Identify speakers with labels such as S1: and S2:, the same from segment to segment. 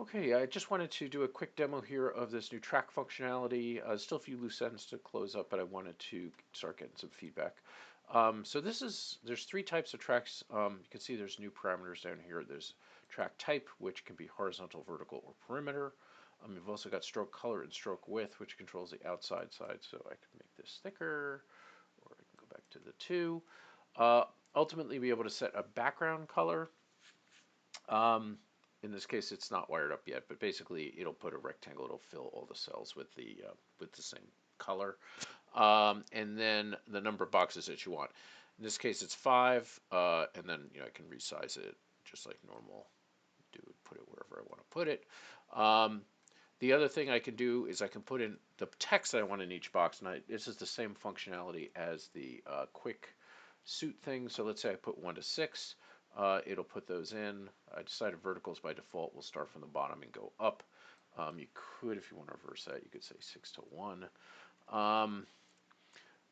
S1: Okay, I just wanted to do a quick demo here of this new track functionality. Still a few loose ends to close up, but I wanted to start getting some feedback. There's three types of tracks. You can see there's new parameters down here. There's track type, which can be horizontal, vertical, or perimeter. You've also got stroke color and stroke width, which controls the outside side. So I can make this thicker, or I can go back to the two. Uh, Ultimately, be able to set a background color. Um, in this case, it's not wired up yet, but basically, it'll put a rectangle. It'll fill all the cells with the same color, and then the number of boxes that you want. In this case, it's five, and then I can resize it just like normal. Put it wherever I want to put it. Um, the other thing I can do is I can put in the text that I want in each box, and this is the same functionality as the quick suit thing. So let's say I put 1 to 6. It'll put those in. I decided verticals by default will start from the bottom and go up. You could, if you want to reverse that, you could say 6 to 1. But I'm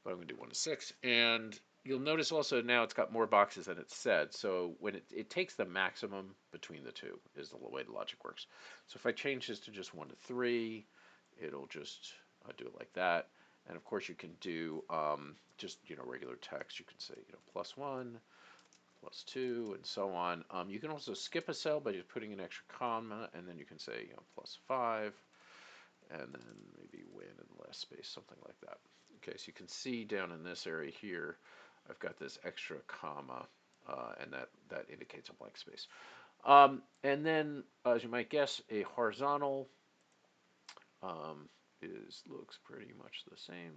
S1: going to do 1 to 6. And you'll notice also now it's got more boxes than it said. So when it takes the maximum between the two is the way the logic works. So if I change this to just 1 to 3, it'll just do it like that. And of course you can do just regular text. You can say +1, +2, and so on. You can also skip a cell by just putting an extra comma, and then you can say +5, and then maybe win in the last space, something like that. Okay, so you can see down in this area here, I've got this extra comma, and that indicates a blank space. And then, as you might guess, a horizontal looks pretty much the same.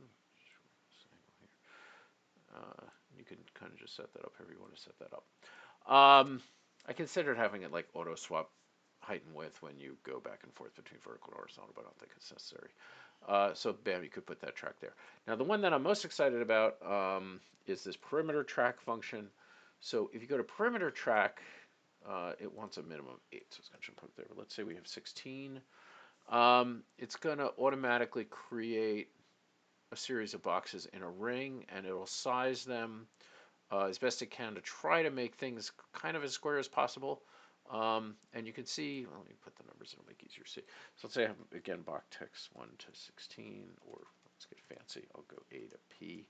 S1: You can kind of just set that up however you want to set that up. I considered having it like auto swap height and width when you go back and forth between vertical and horizontal, but I don't think it's necessary. So bam, you could put that track there. Now the one that I'm most excited about is this perimeter track function. So if you go to perimeter track, it wants a minimum of 8, so it's going to jump up there. But let's say we have 16. It's going to automatically create a series of boxes in a ring, and it'll size them as best it can to try to make things kind of as square as possible. And you can see, well, let me put the numbers, it'll make it easier to see. So let's say I have, again, box text 1 to 16, or let's get fancy, I'll go A to P.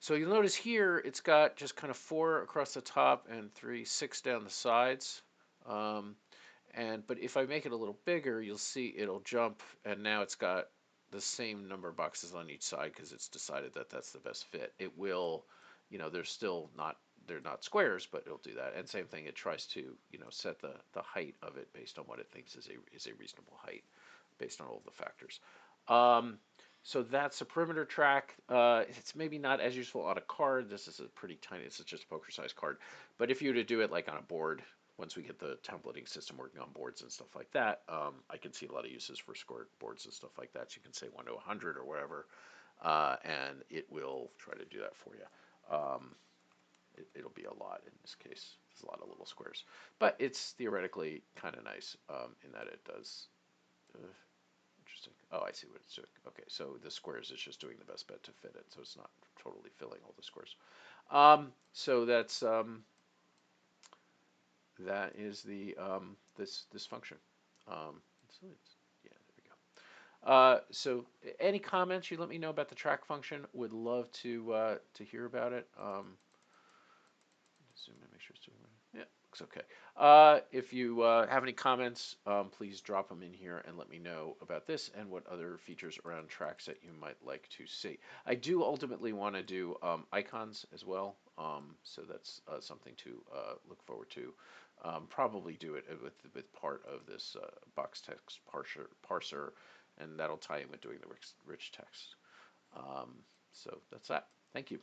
S1: So you'll notice here it's got just kind of 4 across the top and 3, 6 down the sides. But if I make it a little bigger, you'll see it'll jump, and now it's got the same number of boxes on each side because it's decided that that's the best fit. It will, they're still not they're not squares, but it'll do that. And same thing, it tries to set the height of it based on what it thinks is a reasonable height based on all the factors. Um, so that's a perimeter track. It's maybe not as useful on a card. This is a pretty tiny. It's just a poker sized card. But if you were to do it like on a board, once we get the templating system working on boards and stuff like that, I can see a lot of uses for scored boards and stuff like that. So you can say 1 to 100 or whatever, and it will try to do that for you. It'll be a lot in this case. There's a lot of little squares, but it's theoretically kind of nice in that it does. Interesting. Oh, I see what it's doing. Okay, so the squares is just doing the best bet to fit it, so it's not totally filling all the squares. So that is the this function. Yeah, there we go. So any comments you let me know about the track function? Would love to hear about it. Zoom in, make sure it's doing it. Yeah, looks okay. If you have any comments, please drop them in here and let me know about this and what other features around tracks that you might like to see. I do ultimately want to do icons as well, so that's something to look forward to. Probably do it with part of this box text parser, and that'll tie in with doing the rich text. So that's that. Thank you.